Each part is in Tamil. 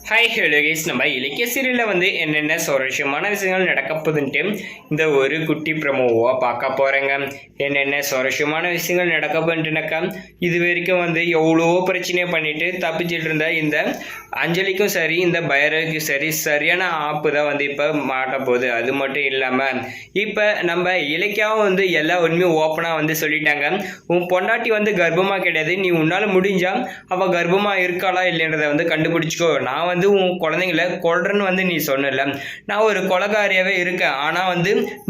ஹாய் ஹலோ கைஸ், நம்ம இலக்கிய சீரியலில் என்னென்ன சுவாரஸ்யமான விஷயங்கள் நடக்கப்போகுதுன்ட்டு இந்த ஒரு குட்டி ப்ரமோவாக பார்க்க போகிறேங்க. என்னென்ன சுவாரஸ்யமான விஷயங்கள் நடக்கப்போகுதுனாக்கா, இது வரைக்கும் எவ்வளோ பிரச்சனையை பண்ணிட்டு தப்பிச்சிட்டு இருந்த இந்த அஞ்சலிக்கும் சரி, இந்த பைரவிக்கும் சரி, சரியான ஆப்பு தான் இப்போ மாட்ட போகுது. அது மட்டும் இல்லாமல் இப்போ நம்ம இலக்கியாவும் எல்லா உண்மையும் ஓப்பனாக சொல்லிட்டாங்க. உன் பொண்டாட்டி கர்ப்பமாக கிடையாது, நீ உன்னால் முடிஞ்சா அவள் கர்ப்பமாக இருக்காளா இல்லைன்றதை கண்டுபிடிச்சிக்கோ. நான் உன் குழந்தைங்களை கொல்றன்னு நீ சொன்னல, நான் ஒரு கொலைகாரியாவே இருக்கேன். ஆனா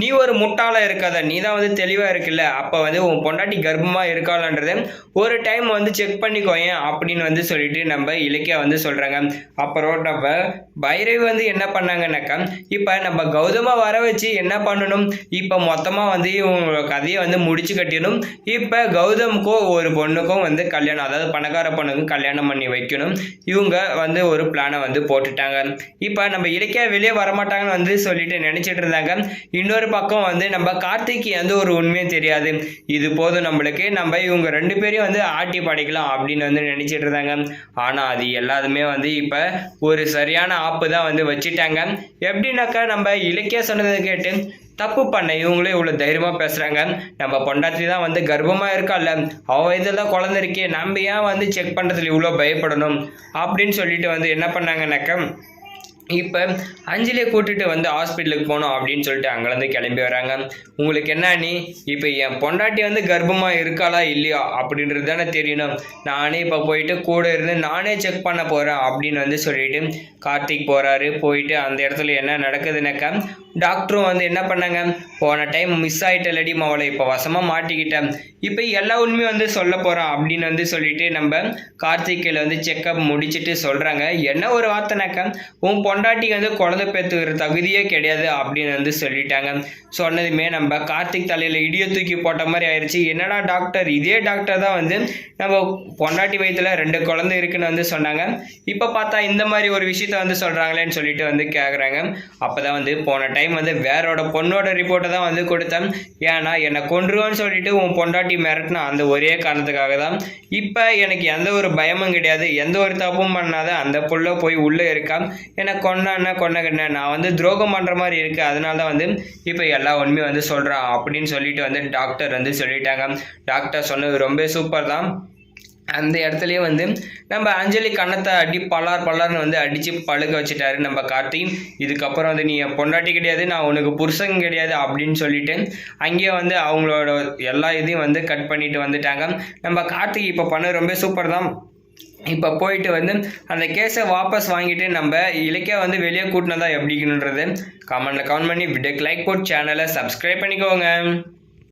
நீ ஒரு முட்டாளா இருக்காத, நீ தான் தெளிவா இருக்குல்ல. அப்ப உன் பொண்டாட்டி கர்ப்பமா இருக்காளன்றத ஒரு டைம் செக் பண்ணிக்கோயேன் அப்படின்னு சொல்லிட்டு நம்ம இலக்கியா சொல்றாங்க. அப்புறம் நம்ம பைரவி என்ன பண்ணாங்கன்னாக்கா, இப்ப நம்ம கௌதமா வர வச்சு என்ன பண்ணணும், இப்ப மொத்தமா இவங்க கதையை முடிச்சு கட்டிடணும். இப்ப கௌதமுக்கும் ஒரு பொண்ணுக்கும் கல்யாணம், அதாவது பணக்கார பொண்ணுக்கும் கல்யாணம் பண்ணி வைக்கணும். இவங்க ஒரு பிளான போட்டுட்டாங்க. இப்ப நம்ம இலக்கியா வெளியே வரமாட்டாங்கன்னு சொல்லிட்டு நினைச்சிட்டு இருந்தாங்க. இன்னொரு பக்கம் நம்ம கார்த்திக் ஒரு உண்மையும் தெரியாது, இது போதும் நம்மளுக்கு, நம்ம இவங்க ரெண்டு பேரையும் ஆட்டி படைக்கலாம் அப்படின்னு நினைச்சிட்டு இருந்தாங்க. ஆனா அது எல்லாருமே இப்ப ஒரு சரியான ஆப்பு தான் வச்சுட்டாங்க. எப்படின்னாக்கா, நம்ம இலக்கியா சொன்னதை கேட்டு தப்பு பண்ண இவங்களே இவ்வளவு தைரியமா பேசுறாங்க. நம்ம பொண்டாட்டி தான் கர்ப்பமா இருக்கால, அவ இதெல்லாம் குழந்தை இருக்கே, நம்ம ஏன் செக் பண்றதுல இவ்வளவு பயப்படணும் அப்படின்னு சொல்லிட்டு என்ன பண்ணாங்கன்னாக்கா, இப்போ அஞ்சலியை கூட்டிட்டு ஹாஸ்பிட்டலுக்கு போனோம் அப்படின்னு சொல்லிட்டு அங்கேருந்து கிளம்பி வராங்க. உங்களுக்கு என்ன நீ இப்போ என் பொண்டாட்டி கர்ப்பமாக இருக்காளா இல்லையா அப்படின்றது தானே தெரியணும். நானே இப்போ போயிட்டு கூட இருந்து நானே செக் பண்ண போகிறேன் அப்படின்னு சொல்லிட்டு கார்த்திக் போகிறாரு. போயிட்டு அந்த இடத்துல என்ன நடக்குதுனாக்கா, டாக்டரும் என்ன பண்ணாங்க, போன டைம் மிஸ் ஆகிட்டலடி மவளை, இப்போ வசமாக மாட்டிக்கிட்டேன், இப்போ எல்லா உண்மையும் சொல்ல போகிறான் அப்படின்னு சொல்லிட்டு நம்ம கார்த்திகையில் செக்கப் முடிச்சுட்டு சொல்கிறாங்க. என்ன ஒரு வார்த்தைனாக்கா, உன் பொண்டாட்டிக்கு குழந்தை பெற்றுக்கிற தகுதியே கிடையாது அப்படின்னு சொல்லிட்டாங்க. சொன்னதுமே நம்ம கார்த்திக் தலையில் இடியை தூக்கி போட்ட மாதிரி ஆயிடுச்சு. என்னடா டாக்டர், இதே டாக்டர் தான் நம்ம பொண்டாட்டி வயிற்றுல 2 குழந்தை இருக்குன்னு சொன்னாங்க, இப்போ பார்த்தா இந்த மாதிரி ஒரு விஷயத்த சொல்கிறாங்களேன்னு சொல்லிட்டு கேட்குறாங்க. அப்போ தான் போன டைம் வேறோட பொண்ணோட ரிப்போர்ட்டை தான் கொடுத்தேன். ஏன்னா என்னை கொன்றுவான்னு சொல்லிட்டு உன் பொண்டாட்டி மிரட்டினா அந்த ஒரே காரணத்துக்காக தான். இப்போ எனக்கு எந்த ஒரு பயமும் கிடையாது, எந்த ஒரு தப்பும் பண்ணாத அந்த புள்ள போய் உள்ளே இருக்கா, என்னை கொன்னா கொன்ன நான் துரோகம் பண்ணுற மாதிரி இருக்குது, அதனால தான் இப்போ எல்லா உண்மையும் சொல்கிறான் அப்படின்னு சொல்லிட்டு டாக்டர் சொல்லிட்டாங்க. டாக்டர் சொன்னது ரொம்ப சூப்பர் தான். அந்த இடத்துலயே நம்ம அஞ்சலி கண்ணத்தை பல்லார்னு அடித்து பழுக்க வச்சுட்டாரு நம்ம கார்த்திக். இதுக்கப்புறம் நீ என் பொண்டாட்டி கிடையாது, நான் உனக்கு புருஷன் கிடையாது அப்படின்னு சொல்லிட்டு அங்கேயே அவங்களோட எல்லா இதையும் கட் பண்ணிட்டு வந்துட்டாங்க. நம்ம கார்த்திக் இப்போ பண்ண ரொம்ப சூப்பர் தான். இப்போ போயிட்டு அந்த கேஸை வாபஸ் வாங்கிட்டு நம்ம இலக்கியா வெளியே கூட்டினதா எப்படின்றது கமெண்ட்ல கமெண்ட் பண்ணி வீடியோக்கு லைக் போட்டு சேனலை சப்ஸ்கிரைப் பண்ணிக்கோங்க.